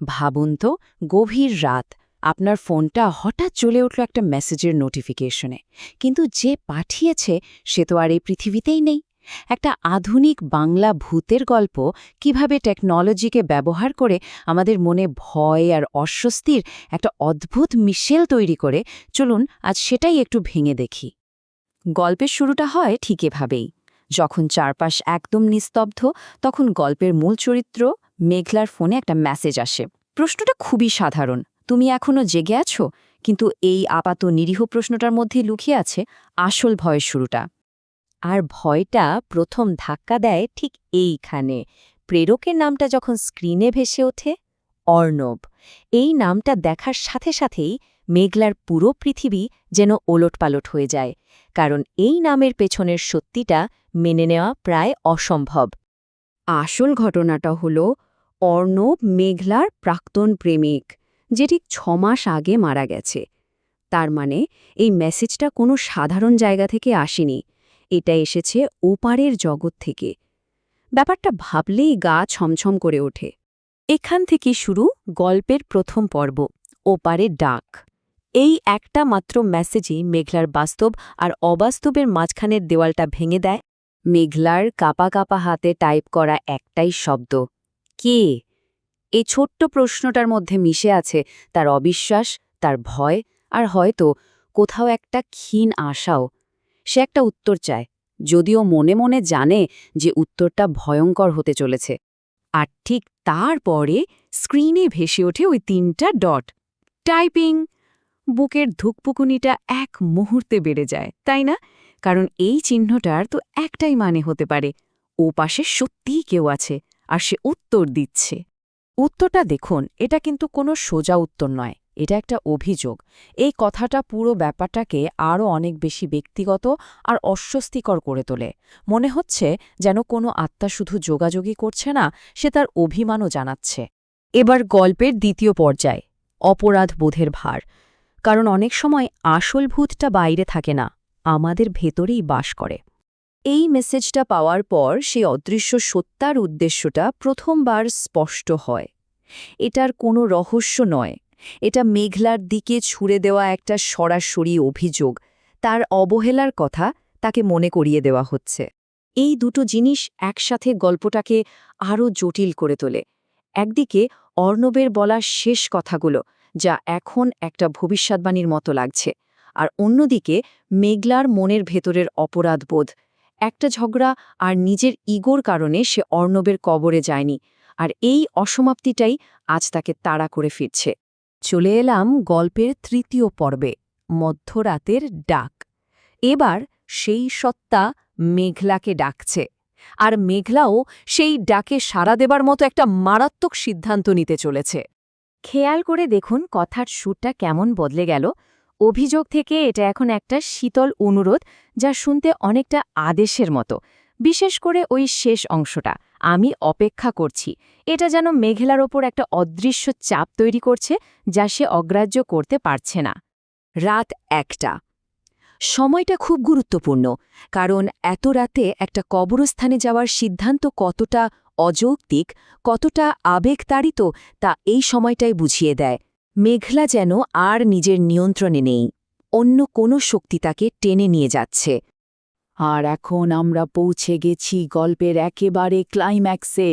ভাবুন তো, গভীর রাত, আপনার ফোনটা হঠাৎ চলে উঠল একটা মেসেজের নোটিফিকেশনে, কিন্তু যে পাঠিয়েছে সে তো আর এই পৃথিবীতেই নেই। একটা আধুনিক বাংলা ভূতের গল্প কিভাবে টেকনোলজিকে ব্যবহার করে আমাদের মনে ভয় আর অস্বস্তির একটা অদ্ভুত মিশেল তৈরি করে, চলুন আজ সেটাই একটু ভেঙে দেখি। গল্পের শুরুটা হয় ঠিক এভাবেই। যখন চারপাশ একদম নিস্তব্ধ, তখন গল্পের মূল চরিত্র মেঘলার ফোনে একটা মেসেজ আসে। প্রশ্নটা খুবই সাধারণ, তুমি এখনো জেগে আছো? কিন্তু এই আপাত নিরীহ প্রশ্নটার মধ্যে লুকিয়ে আছে আসল ভয়ের শুরুটা। আর ভয়টা প্রথম ধাক্কা দেয় ঠিক এইখানে। প্রেরকের নামটা যখন স্ক্রিনে ভেসে ওঠে, অর্ণব, এই নামটা দেখার সাথে সাথেই মেঘলার পুরো পৃথিবী যেন ওলটপালট হয়ে যায়। কারণ এই নামের পেছনের সত্যিটা মেনে নেওয়া প্রায় অসম্ভব। আসল ঘটনাটা হলো অর্ণব মেঘলার প্রাক্তন প্রেমিক, যে ঠিক 6 মাস আগে মারা গেছে। তার মানে এই মেসেজটা কোনো সাধারণ জায়গা থেকে আসেনি, এটা এসেছে ওপারের জগৎ থেকে। ব্যাপারটা ভাবলেই গা ছমছম করে ওঠে। এখান থেকে শুরু গল্পের প্রথম পর্ব, ওপারের ডাক। এই একটা মাত্র মেসেজই মেঘলার বাস্তব আর অবাস্তবের মাঝখানের দেওয়ালটা ভেঙে দেয়। মেঘলার কাপা কাপা হাতে টাইপ করা একটাই শব্দ, কে? এই ছোট্ট প্রশ্নটার মধ্যে মিশে আছে তার অবিশ্বাস, তার ভয়, আর হয়তো কোথাও একটা ক্ষীণ আশাও। সে একটা উত্তর চায়, যদিও মনে মনে জানে যে উত্তরটা ভয়ঙ্কর হতে চলেছে। আর ঠিক তারপরে স্ক্রিনে ভেসে ওঠে ওই 3টা ডট। টাইপিং! বুকের ধুকপুকুনিটা এক মুহূর্তে বেড়ে যায়, তাই না? কারণ এই চিহ্নটার তো একটাই মানে হতে পারে, ও পাশে সত্যিই কেউ আছে, আর সে উত্তর দিচ্ছে। উত্তরটা দেখুন, এটা কিন্তু কোনো সোজা উত্তর নয়, এটা একটা অভিযোগ। এই কথাটা পুরো ব্যাপারটাকে আরও অনেক বেশি ব্যক্তিগত আর অস্বস্তিকর করে তোলে। মনে হচ্ছে যেন কোনো আত্মা শুধু যোগাযোগই করছে না, সে তার অভিমানও জানাচ্ছে। এবার গল্পের দ্বিতীয় পর্যায়, অপরাধ বোধের ভার। কারণ অনেক সময় আসল ভূতটা বাইরে থাকে না, আমাদের ভেতরেই বাস করে। এই মেসেজটা পাওয়ার পর সেই অদৃশ্য সত্তার উদ্দেশ্যটা প্রথমবার স্পষ্ট হয়। এটার কোনো রহস্য নয়, এটা মেঘলার দিকে ছুড়ে দেওয়া একটা সরাসরি অভিযোগ। তার অবহেলার কথা তাকে মনে করিয়ে দেওয়া হচ্ছে। এই দুটো জিনিস একসাথে গল্পটাকে আরও জটিল করে তোলে। একদিকে অর্ণবের বলা শেষ কথাগুলো, যা এখন একটা ভবিষ্যদ্বাণীর মতো লাগছে, আর অন্যদিকে মেঘলার মনের ভেতরের অপরাধবোধ। একটা ঝগড়া আর নিজের ইগোর কারণে সে অর্ণবের কবরে যায়নি, আর এই অসমাপ্তিটাই আজ তাকে তাড়া করে ফিরছে। চলে এলাম গল্পের তৃতীয় পর্বে, মধ্যরাতের ডাক। এবার সেই সত্তা মেঘলাকে ডাকছে, আর মেঘলাও সেই ডাকে সাড়া দেবার মতো একটা মারাত্মক সিদ্ধান্ত নিতে চলেছে। খেয়াল করে দেখুন কথার সুরটা কেমন বদলে গেল। অভিযোগ থেকে এটা এখন একটা শীতল অনুরোধ, যা শুনতে অনেকটা আদেশের মতো। বিশেষ করে ওই শেষ অংশটা, আমি অপেক্ষা করছি, এটা যেন মেঘলার ওপর একটা অদৃশ্য চাপ তৈরি করছে, যা সে অগ্রাহ্য করতে পারছে না। রাত 1টা। সময়টা খুব গুরুত্বপূর্ণ, কারণ এত রাতে একটা কবরস্থানে যাওয়ার সিদ্ধান্ত কতটা অযৌক্তিক, কতটা আবেগতাড়িত, তা এই সময়টাই বুঝিয়ে দেয়। মেঘলা যেন আর নিজের নিয়ন্ত্রণে নেই, অন্য কোনো শক্তি তাকে টেনে নিয়ে যাচ্ছে। আর এখন আমরা পৌঁছে গেছি গল্পের একেবারে ক্লাইম্যাক্সে,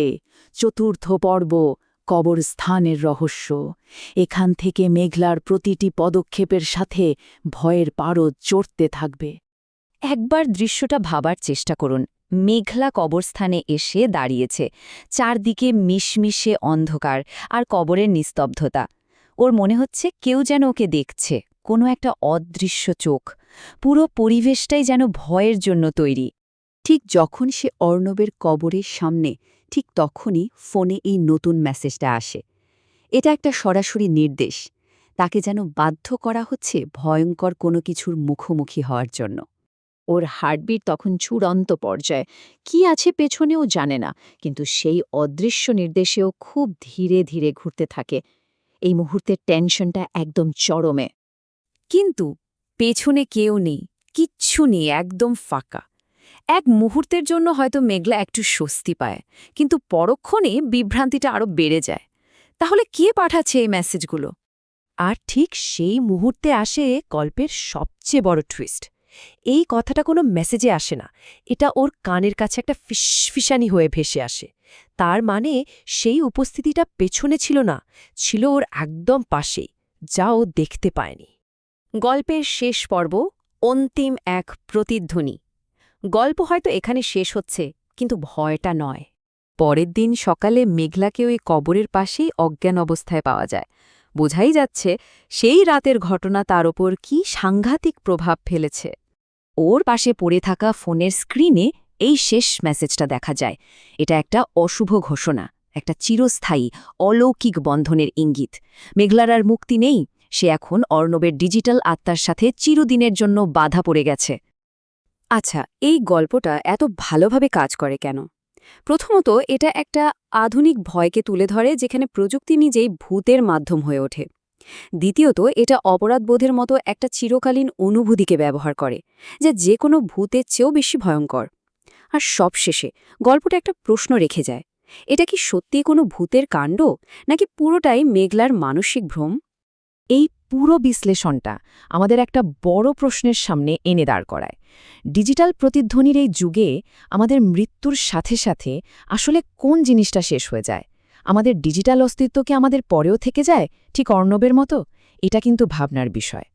চতুর্থ পর্ব, কবরস্থানের রহস্য। এখান থেকে মেঘলার প্রতিটি পদক্ষেপের সাথে ভয়ের পারদ চড়তে থাকবে। একবার দৃশ্যটা ভাবার চেষ্টা করুন। মেঘলা কবরস্থানে এসে দাঁড়িয়েছে, চারদিকে মিশমিশে অন্ধকার আর কবরের নিস্তব্ধতা। ওর মনে হচ্ছে কেউ যেন ওকে দেখছে, কোনো একটা অদৃশ্য চোখ। পুরো পরিবেশটাই যেন ভয়ের জন্য তৈরি। ঠিক যখন সে অর্ণবের কবরের সামনে, ঠিক তখনই ফোনে এই নতুন মেসেজটা আসে। এটা একটা সরাসরি নির্দেশ, তাকে যেন বাধ্য করা হচ্ছে ভয়ঙ্কর কোনো কিছুর মুখোমুখি হওয়ার জন্য। ওর হার্টবিট তখন চূড়ান্ত পর্যায়ে, কি আছে পেছনেও জানে না, কিন্তু সেই অদৃশ্য নির্দেশেও খুব ধীরে ধীরে ঘুরতে থাকে। এই মুহূর্তের টেনশনটা একদম চরমে। কিন্তু পেছনে কেউ নেই, কিচ্ছু নেই, একদম ফাঁকা। এক মুহূর্তের জন্য হয়তো মেঘলা একটু স্বস্তি পায়, কিন্তু পরক্ষণে বিভ্রান্তিটা আরও বেড়ে যায়। তাহলে কে পাঠাচ্ছে এই মেসেজগুলো? আর ঠিক সেই মুহূর্তে আসে গল্পের সবচেয়ে বড় টুইস্ট। এই কথাটা কোনো মেসেজে আসে না, এটা ওর কানের কাছে একটা ফিসফিসানি হয়ে ভেসে আসে। তার মানে সেই উপস্থিতিটা পেছনে ছিল না, ছিল ওর একদম পাশেই, যা ও দেখতে পায়নি। গল্পের শেষ পর্ব, অন্তিম এক প্রতিধ্বনি। গল্প হয়তো এখানে শেষ হচ্ছে, কিন্তু ভয়টা নয়। পরের দিন সকালে মেঘলাকে ওই কবরের পাশেই অজ্ঞান অবস্থায় পাওয়া যায়। বোঝাই যাচ্ছে সেই রাতের ঘটনা তার ওপর কী সাংঘাতিক প্রভাব ফেলেছে। ওর পাশে পড়ে থাকা ফোনের স্ক্রিনে এই শেষ মেসেজটা দেখা যায়। এটা একটা অশুভ ঘোষণা, একটা চিরস্থায়ী অলৌকিক বন্ধনের ইঙ্গিত। মেঘলার আর মুক্তি নেই, সে এখন অর্ণবের ডিজিটাল আত্মার সাথে চিরদিনের জন্য বাধা পড়ে গেছে। আচ্ছা, এই গল্পটা এত ভালোভাবে কাজ করে কেন? প্রথমত, এটা একটা আধুনিক ভয়কে তুলে ধরে যেখানে প্রযুক্তি নিজেই ভূতের মাধ্যম হয়ে ওঠে। দ্বিতীয়ত, এটা অপরাধবোধের মতো একটা চিরকালীন অনুভূতিকে ব্যবহার করে, যা যে কোনো ভূতের চেয়েও বেশি ভয়ঙ্কর। আর সবশেষে গল্পটা একটা প্রশ্ন রেখে যায়, এটা কি সত্যিই কোনো ভূতের কাণ্ড, নাকি পুরোটাই মেঘলার মানসিক ভ্রম? এই পুরো বিশ্লেষণটা আমাদের একটা বড় প্রশ্নের সামনে এনে দাঁড় করায়। ডিজিটাল প্রতিধ্বনির এই যুগে আমাদের মৃত্যুর সাথে সাথে আসলে কোন জিনিসটা শেষ হয়ে যায়? আমাদের ডিজিটাল অস্তিত্ব কি আমাদের পরেও থেকে যায়, ঠিক অর্ণবের মতো? এটা কিন্তু ভাবনার বিষয়।